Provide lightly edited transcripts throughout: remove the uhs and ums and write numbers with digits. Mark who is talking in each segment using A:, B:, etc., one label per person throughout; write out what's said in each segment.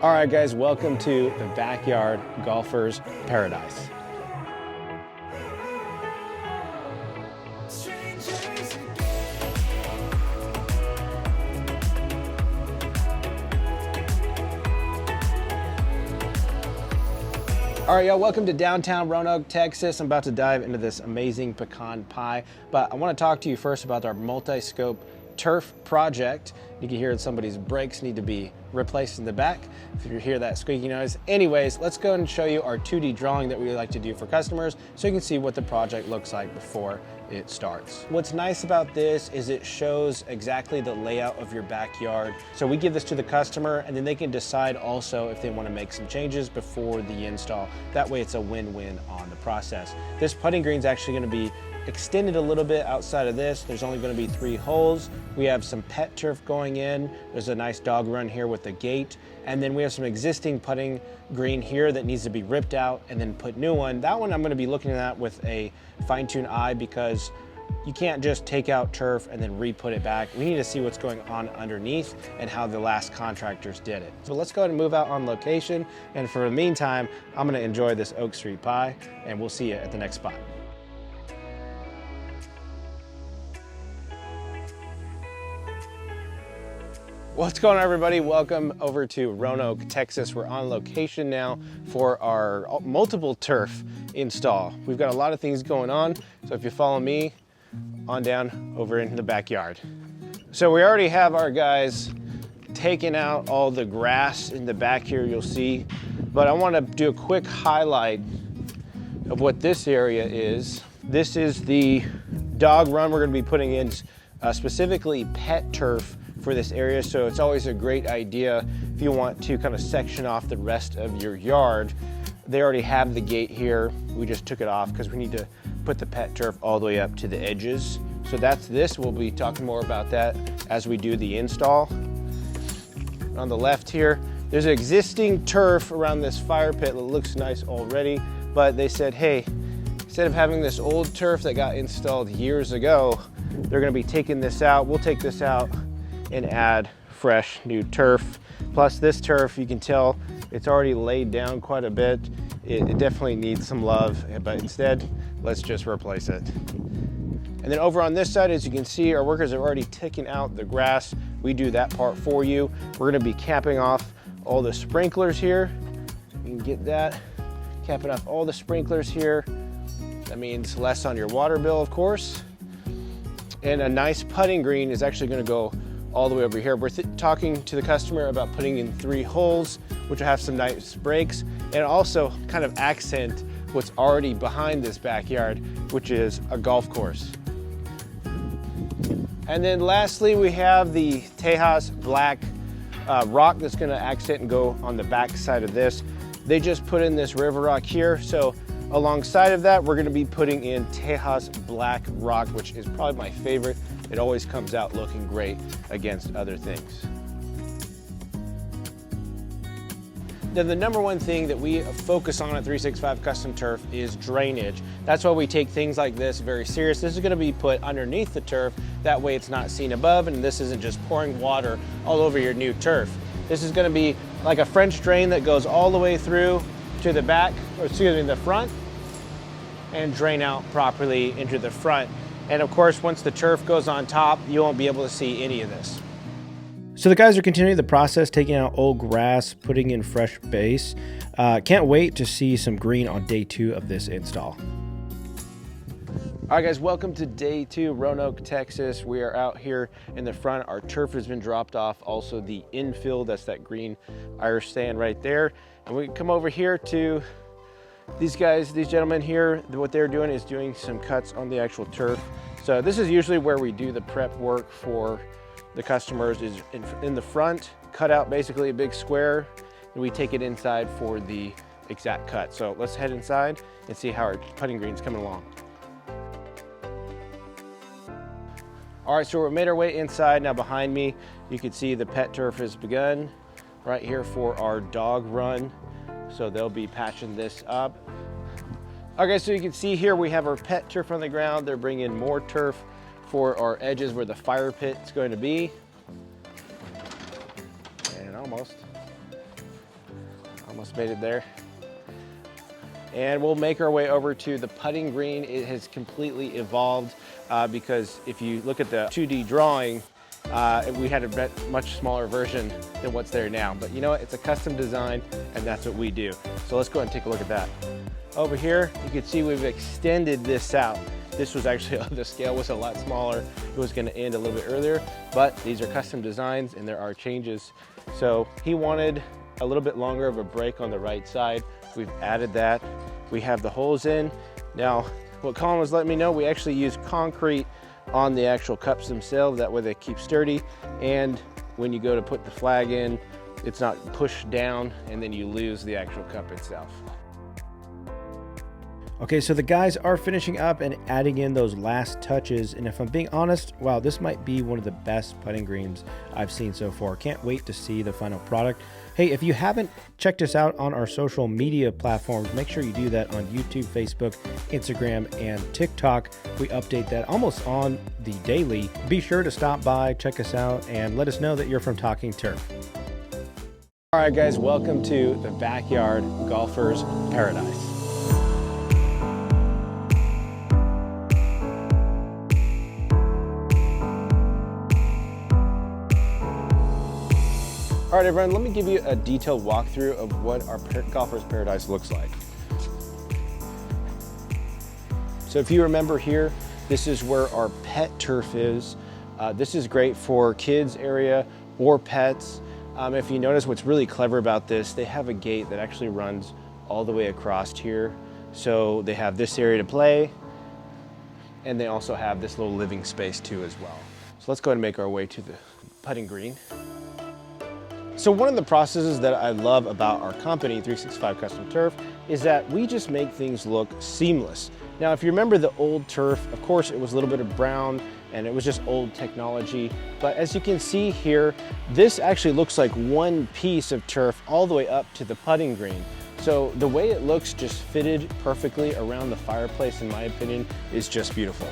A: All right, guys, welcome to the Backyard Golfer's Paradise. All right, y'all, welcome to downtown Roanoke, Texas. I'm about to dive into this amazing pecan pie, but I want to talk to you first about our multi-scope turf project. You can hear somebody's brakes need to be replaced in the back if you hear that squeaky noise. Anyways, let's go and show you our 2D drawing that we like to do for customers so you can see what the project looks like before it starts. What's nice about this is it shows exactly the layout of your backyard. So we give this to the customer and then they can decide also if they want to make some changes before the install. That way it's a win-win on the process. This putting green is actually going to be extended a little bit outside of this. There's only going to be 3 holes. We have some pet turf going in. There's a nice dog run here with the gate. And then we have some existing putting green here that needs to be ripped out and then put new one. That one I'm going to be looking at with a fine-tuned eye because you can't just take out turf and then re-put it back. We need to see what's going on underneath and how the last contractors did it. So let's go ahead and move out on location. And for the meantime, I'm going to enjoy this Oak Street pie and we'll see you at the next spot. What's going on, everybody? Welcome over to Roanoke, Texas. We're on location now for our multiple turf install. We've got a lot of things going on, so if you follow me on down over into the backyard. So we already have our guys taking out all the grass in the back here, you'll see, but I want to do a quick highlight of what this area is. This is the dog run we're going to be putting in, specifically pet turf for this area, so it's always a great idea if you want to kind of section off the rest of your yard. They already have the gate here. We just took it off because we need to put the pet turf all the way up to the edges. So that's this. We'll be talking more about that as we do the install. On the left here, there's existing turf around this fire pit that looks nice already, but they said, hey, instead of having this old turf that got installed years ago, they're gonna be taking this out. We'll take this out and add fresh new turf. Plus this turf, you can tell it's already laid down quite a bit. It definitely needs some love, but instead, let's just replace it. And then over on this side, as you can see, our workers have already taken out the grass. We do that part for you. We're gonna be capping off all the sprinklers here. You can get that, capping off all the sprinklers here. That means less on your water bill, of course. And a nice putting green is actually gonna go all the way over here. We're talking to the customer about putting in 3 holes, which will have some nice breaks, and also kind of accent what's already behind this backyard, which is a golf course. And then lastly, we have the Tejas black rock that's gonna accent and go on the back side of this. They just put in this river rock here, so alongside of that, we're gonna be putting in Tejas black rock, which is probably my favorite. It always comes out looking great against other things. Now, the number one thing that we focus on at 365 Custom Turf is drainage. That's why we take things like this very serious. This is gonna be put underneath the turf. That way it's not seen above, and this isn't just pouring water all over your new turf. This is gonna be like a French drain that goes all the way through to the back, or excuse me, the front, and drain out properly into the front. And of course, once the turf goes on top, you won't be able to see any of this. So the guys are continuing the process, taking out old grass, putting in fresh base. Can't wait to see some green on day 2 of this install. All right, guys, welcome to day 2, Roanoke, Texas. We are out here in the front. Our turf has been dropped off. Also the infill, that's that green Irish sand right there. And we come over here to these guys, these gentlemen here. What they're doing is doing some cuts on the actual turf. So this is usually where we do the prep work for the customers, is in the front, cut out basically a big square, and we take it inside for the exact cut. So let's head inside and see how our putting green's coming along. All right, so we made our way inside. Now behind me, you can see the pet turf has begun right here for our dog run. So they'll be patching this up. Okay, so you can see here we have our pet turf on the ground. They're bringing more turf for our edges where the fire pit is going to be. And almost. Almost made it there. And we'll make our way over to the putting green. It has completely evolved because if you look at the 2D drawing, we had a much smaller version than what's there now. But you know what? It's a custom design, and that's what we do. So let's go ahead and take a look at that. Over here, you can see we've extended this out. This was actually, the scale was a lot smaller. It was gonna end a little bit earlier, but these are custom designs and there are changes. So he wanted a little bit longer of a break on the right side. We've added that. We have the holes in. Now, what Colin was letting me know, we actually use concrete on the actual cups themselves. That way they keep sturdy. And when you go to put the flag in, it's not pushed down and then you lose the actual cup itself. Okay, so the guys are finishing up and adding in those last touches. And if I'm being honest, wow, this might be one of the best putting greens I've seen so far. Can't wait to see the final product. Hey, if you haven't checked us out on our social media platforms, make sure you do that on YouTube, Facebook, Instagram, and TikTok. We update that almost on the daily. Be sure to stop by, check us out, and let us know that you're from Talking Turf. All right, guys, welcome to the Backyard Golfer's Paradise. All right, everyone, let me give you a detailed walkthrough of what our Golfer's Paradise looks like. So if you remember here, this is where our pet turf is. This is great for kids area or pets. If you notice what's really clever about this, they have a gate that actually runs all the way across here. So they have this area to play, and they also have this little living space too as well. So let's go ahead and make our way to the putting green. So one of the processes that I love about our company, 365 Custom Turf, is that we just make things look seamless. Now, if you remember the old turf, of course, it was a little bit of brown and it was just old technology. But as you can see here, this actually looks like one piece of turf all the way up to the putting green. So the way it looks just fitted perfectly around the fireplace, in my opinion, is just beautiful.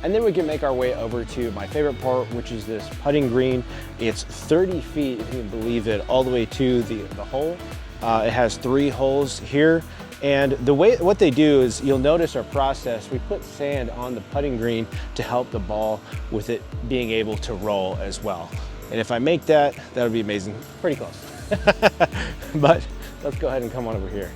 A: And then we can make our way over to my favorite part, which is this putting green. It's 30 feet, if you can believe it, all the way to the hole. It has 3 holes here. And what they do is, you'll notice our process, we put sand on the putting green to help the ball with it being able to roll as well. And if I make that, that would be amazing. Pretty close. But let's go ahead and come on over here.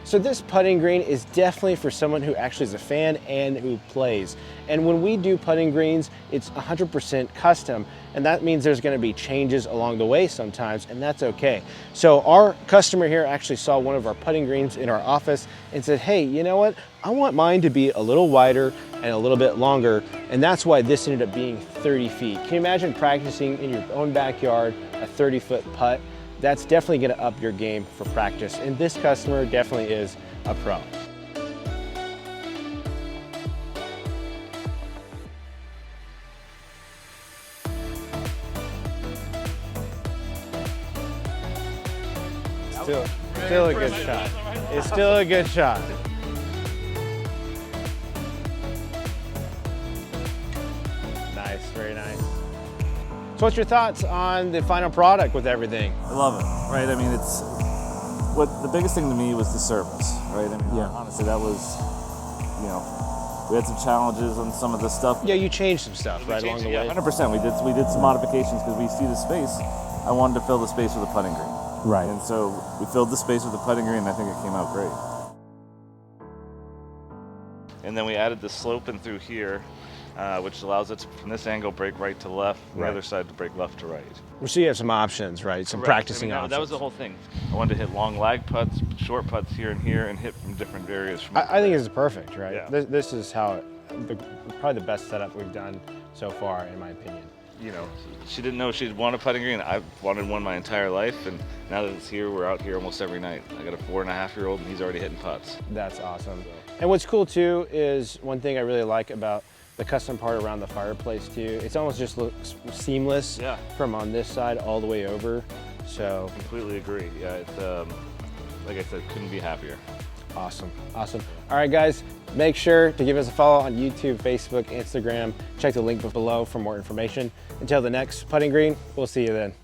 A: So this putting green is definitely for someone who actually is a fan and who plays. And when we do putting greens, it's 100% custom. And that means there's gonna be changes along the way sometimes, and that's okay. So our customer here actually saw one of our putting greens in our office and said, hey, you know what? I want mine to be a little wider and a little bit longer. And that's why this ended up being 30 feet. Can you imagine practicing in your own backyard, a 30-foot putt? That's definitely gonna up your game for practice. And this customer definitely is a pro. Still a good shot. It's still a good shot. Nice, very nice. So what's your thoughts on the final product with everything?
B: I love it, right? I mean, the biggest thing to me was the service, right? I mean, yeah. Honestly, that was, we had some challenges on some of the stuff.
A: Yeah, you changed some stuff right along the way.
B: 100%. We did some modifications because we see the space. I wanted to fill the space with a putting green.
A: Right.
B: And so we filled the space with a putting green, and I think it came out great. And then we added the slope in through here, which allows it to, from this angle, break right to left, from the other side to break left to right.
A: So you have some options, right? Some practicing options.
B: That was the whole thing. I wanted to hit long lag putts, short putts here and here, and hit from different areas.
A: I think it's perfect, right?
B: Yeah.
A: This is how, probably the best setup we've done so far, in my opinion.
B: She didn't know she'd want a putting green. I wanted one my entire life, and now that it's here, we're out here almost every night. I got a 4.5-year-old, and he's already hitting putts.
A: That's awesome. And what's cool too is one thing I really like about the custom part around the fireplace too. It's almost just looks seamless from on this side all the way over. So
B: completely agree. Yeah, it's like I said, couldn't be happier.
A: Awesome, awesome. All right, guys, make sure to give us a follow on YouTube, Facebook, Instagram. Check the link below for more information. Until the next putting green, we'll see you then.